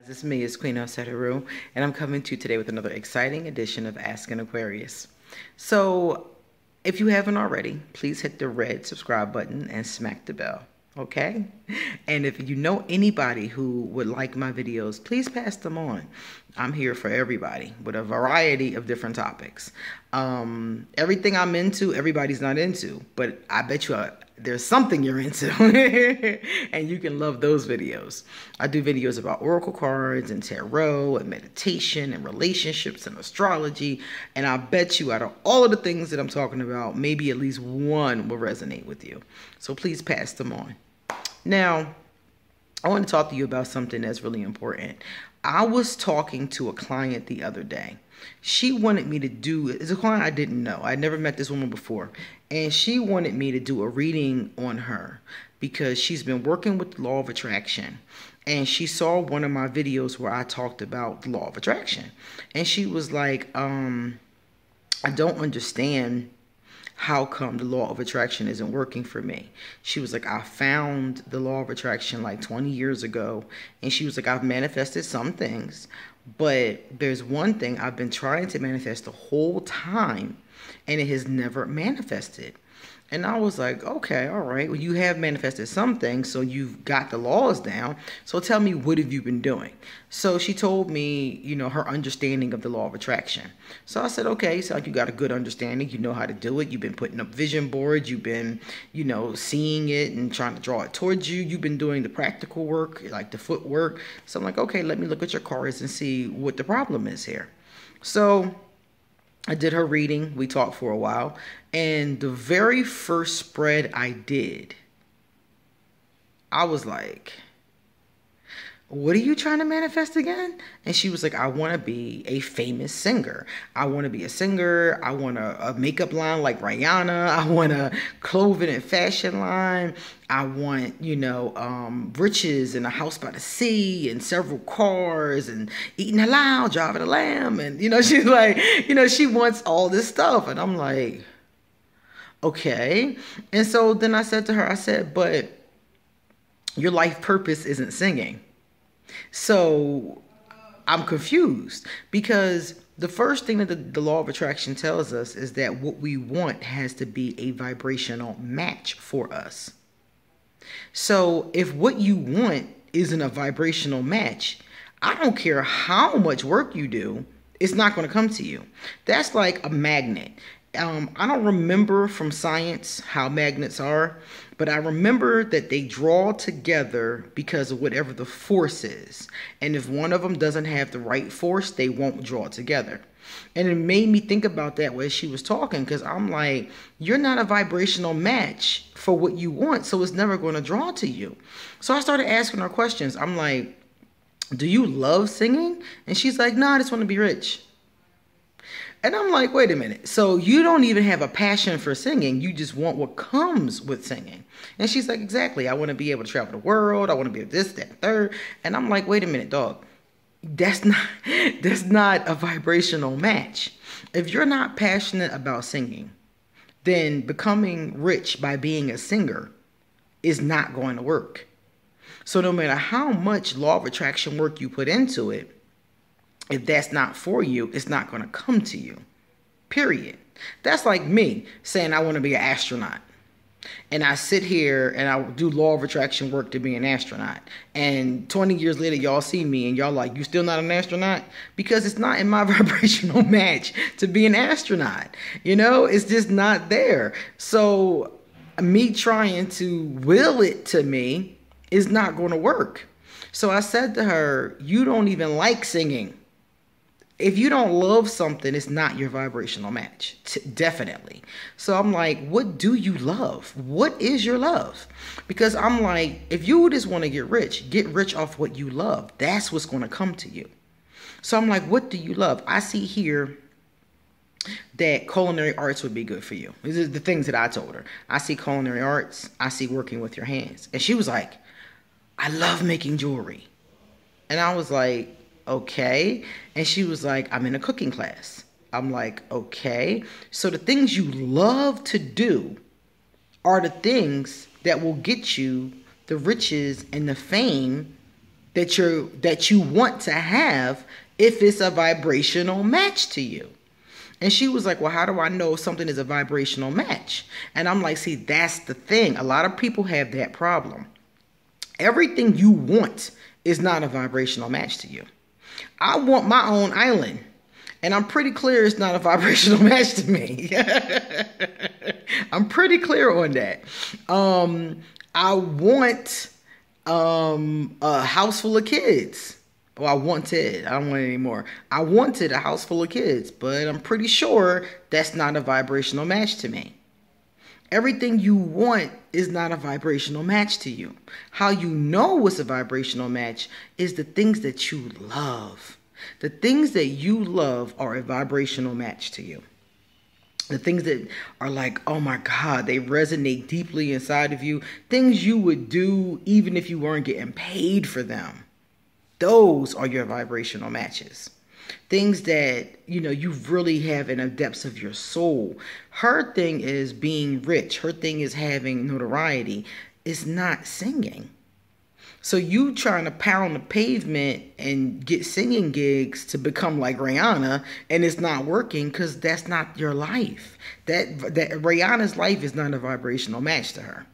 This is me, it's Queen Saru, and I'm coming to you today with another exciting edition of Ask An Aquarius. So, if you haven't already, please hit the red subscribe button and smack the bell, okay? And if you know anybody who would like my videos, please pass them on. I'm here for everybody with a variety of different topics. Everything I'm into, everybody's not into, but I bet you there's something you're into and you can love those videos. I do videos about oracle cards and tarot and meditation and relationships and astrology, and I bet you out of all of the things that I'm talking about, maybe at least one will resonate with you. So please pass them on. Now, I want to talk to you about something that's really important. I was talking to a client the other day. She wanted me to do, it's a client I didn't know. I'd never met this woman before. And she wanted me to do a reading on her because she's been working with the law of attraction. And she saw one of my videos where I talked about the law of attraction. And she was like, I don't understand how come the law of attraction isn't working for me. She was like, I found the law of attraction like 20 years ago. And she was like, I've manifested some things, but there's one thing I've been trying to manifest the whole time, and it has never manifested. And I was like, okay, all right. Well, you have manifested some things, so you've got the laws down. So tell me, what have you been doing? So she told me, you know, her understanding of the law of attraction. So I said, okay, so you got a good understanding. You know how to do it. You've been putting up vision boards. You've been, you know, seeing it and trying to draw it towards you. You've been doing the practical work, like the footwork. So I'm like, okay, let me look at your cards and see what the problem is here. So I did her reading. We talked for a while. And the very first spread I did, I was like, what are you trying to manifest again? And she was like, I want to be a famous singer. I want to be a singer. I want a makeup line like Rihanna. I want a clothing and fashion line. I want, you know, riches and a house by the sea and several cars and eating halal, driving a lamb. And, you know, she's like, you know, she wants all this stuff. And I'm like, okay. And so then I said to her, I said, but your life purpose isn't singing. So I'm confused because the first thing that the law of attraction tells us is that what we want has to be a vibrational match for us. So if what you want isn't a vibrational match, I don't care how much work you do, it's not going to come to you. That's like a magnet. I don't remember from science how magnets are, but I remember that they draw together because of whatever the force is. And if one of them doesn't have the right force, they won't draw together. And it made me think about that when she was talking, because I'm like, you're not a vibrational match for what you want, so it's never going to draw to you. So I started asking her questions. I'm like, do you love singing? And she's like, no, I just want to be rich. And I'm like, wait a minute. So you don't even have a passion for singing. You just want what comes with singing. And she's like, exactly. I want to be able to travel the world. I want to be this, that, third. And I'm like, wait a minute, dog. That's not a vibrational match. If you're not passionate about singing, then becoming rich by being a singer is not going to work. So no matter how much law of attraction work you put into it, if that's not for you, it's not going to come to you, period. That's like me saying I want to be an astronaut. And I sit here and I do law of attraction work to be an astronaut. And 20 years later, y'all see me and y'all like, you still not an astronaut? Because it's not in my vibrational match to be an astronaut. You know, it's just not there. So me trying to will it to me is not going to work. So I said to her, you don't even like singing. If you don't love something, it's not your vibrational match. Definitely. So I'm like, what do you love? What is your love? Because I'm like, if you just want to get rich off what you love. That's what's going to come to you. So I'm like, what do you love? I see here that culinary arts would be good for you. These are the things that I told her. I see culinary arts. I see working with your hands. And she was like, I love making jewelry. And I was like, okay. And she was like, I'm in a cooking class. I'm like, okay. So the things you love to do are the things that will get you the riches and the fame that you want to have if it's a vibrational match to you. And she was like, well, how do I know if something is a vibrational match? And I'm like, see, that's the thing. A lot of people have that problem. Everything you want is not a vibrational match to you. I want my own island, and I'm pretty clear it's not a vibrational match to me. I'm pretty clear on that. I want a house full of kids. Well, I wanted. I don't want it anymore. I wanted a house full of kids, but I'm pretty sure that's not a vibrational match to me. Everything you want is not a vibrational match to you. How you know it's a vibrational match is the things that you love. The things that you love are a vibrational match to you. The things that are like, oh my God, they resonate deeply inside of you. Things you would do even if you weren't getting paid for them. Those are your vibrational matches. Things that, you really have in the depths of your soul. Her thing is being rich. Her thing is having notoriety. It's not singing. So you trying to pound the pavement and get singing gigs to become like Rihanna, and it's not working because that's not your life. That Rihanna's life is not a vibrational match to her.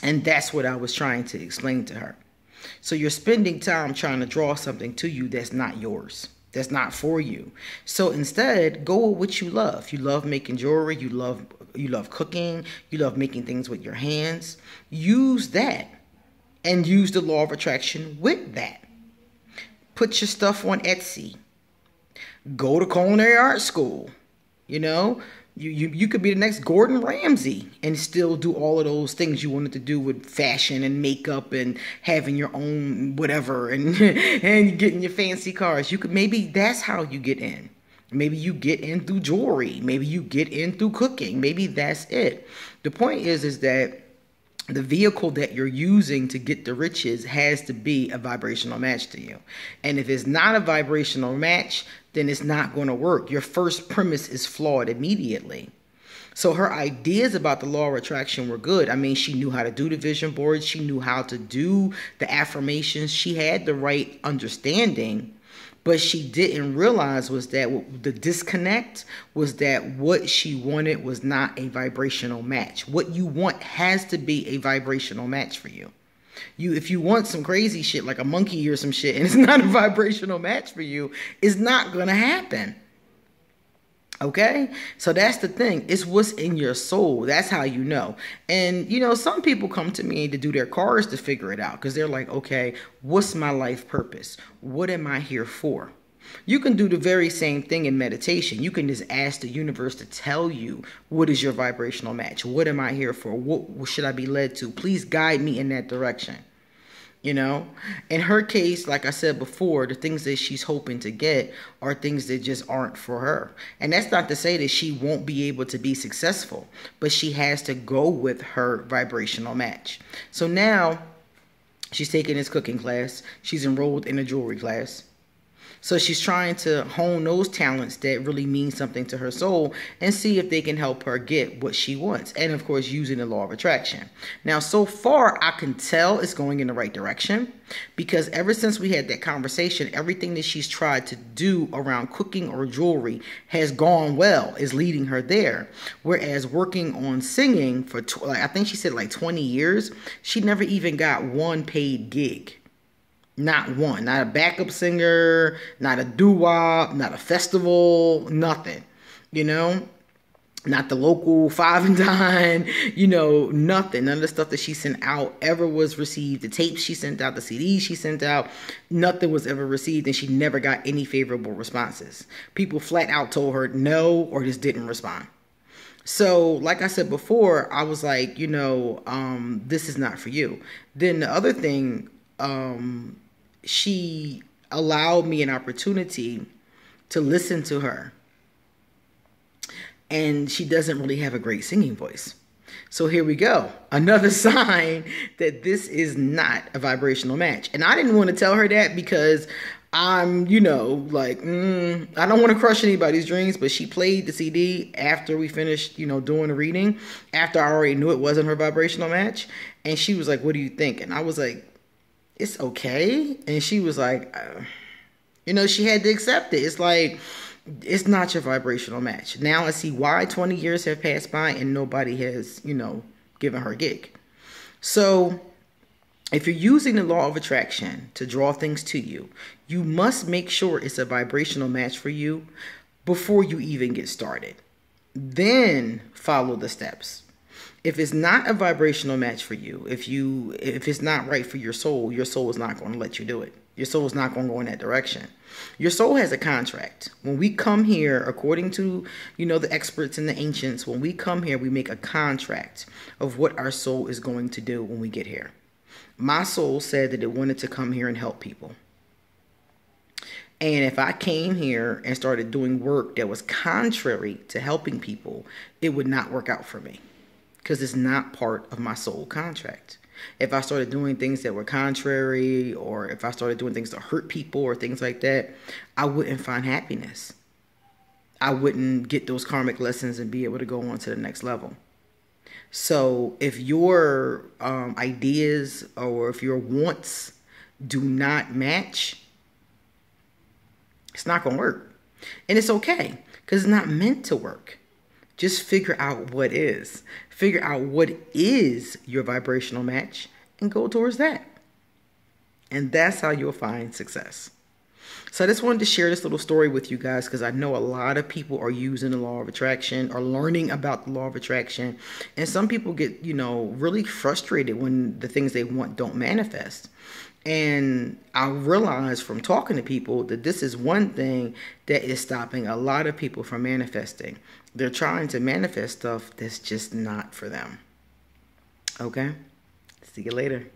And that's what I was trying to explain to her. So you're spending time trying to draw something to you that's not yours. That's not for you. So instead, go with what you love. You love making jewelry. You love cooking. You love making things with your hands. Use that and use the law of attraction with that. Put your stuff on Etsy. Go to culinary art school. You could be the next Gordon Ramsay and still do all of those things you wanted to do with fashion and makeup and having your own whatever and getting your fancy cars. Maybe that's how you get in. Maybe you get in through jewelry. Maybe you get in through cooking. Maybe that's it. The point is that the vehicle that you're using to get the riches has to be a vibrational match to you. And if it's not a vibrational match, then it's not going to work. Your first premise is flawed immediately. So her ideas about the law of attraction were good. I mean, she knew how to do the vision boards. She knew how to do the affirmations. She had the right understanding. But she didn't realize was that the disconnect was that what she wanted was not a vibrational match. What you want has to be a vibrational match for you. If you want some crazy shit like a monkey or some shit and it's not a vibrational match for you, it's not going to happen. Okay? So that's the thing. It's what's in your soul. That's how you know. And, some people come to me to do their cars to figure it out because they're like, okay, what's my life purpose? What am I here for? You can do the very same thing in meditation. You can just ask the universe to tell you what is your vibrational match? What am I here for? What should I be led to? Please guide me in that direction. In her case, like I said before, the things that she's hoping to get are things that just aren't for her. And that's not to say that she won't be able to be successful, but she has to go with her vibrational match. So now she's taking this cooking class. She's enrolled in a jewelry class. So she's trying to hone those talents that really mean something to her soul and see if they can help her get what she wants. And of course, using the law of attraction. Now, so far, I can tell it's going in the right direction because ever since we had that conversation, everything that she's tried to do around cooking or jewelry has gone well, is leading her there. Whereas working on singing for, I think she said like 20 years, she never even got one paid gig. Not one, not a backup singer, not a doo-wop, not a festival, nothing, not the local 5 and dime, nothing. None of the stuff that she sent out ever was received. The tapes she sent out, the CDs she sent out, nothing was ever received, and she never got any favorable responses. People flat out told her no or just didn't respond. So, like I said before, I was like, this is not for you. Then the other thing, she allowed me an opportunity to listen to her. And she doesn't really have a great singing voice. So here we go. Another sign that this is not a vibrational match. And I didn't want to tell her that because I'm, I don't want to crush anybody's dreams, but she played the CD after we finished, doing the reading, after I already knew it wasn't her vibrational match. And she was like, what do you think? And I was like, it's okay. And she was like, you know, she had to accept it. It's like, it's not your vibrational match. Now I see why 20 years have passed by and nobody has, you know, given her a gig. So if you're using the law of attraction to draw things to you, you must make sure it's a vibrational match for you before you even get started. Then follow the steps. If it's not a vibrational match for you, if it's not right for your soul is not going to let you do it. Your soul is not going to go in that direction. Your soul has a contract. When we come here, according to, you know, the experts and the ancients, when we come here, we make a contract of what our soul is going to do when we get here. My soul said that it wanted to come here and help people. And if I came here and started doing work that was contrary to helping people, it would not work out for me because it's not part of my soul contract. If I started doing things that were contrary, or if I started doing things to hurt people or things like that, I wouldn't find happiness. I wouldn't get those karmic lessons and be able to go on to the next level. So if your ideas or if your wants do not match, it's not going to work. And it's okay because it's not meant to work. Just figure out what is. Figure out what is your vibrational match and go towards that. And that's how you'll find success. So I just wanted to share this little story with you guys because I know a lot of people are using the law of attraction or learning about the law of attraction. And some people get, you know, really frustrated when the things they want don't manifest. And I realized from talking to people that this is one thing that is stopping a lot of people from manifesting. They're trying to manifest stuff that's just not for them. Okay? See you later.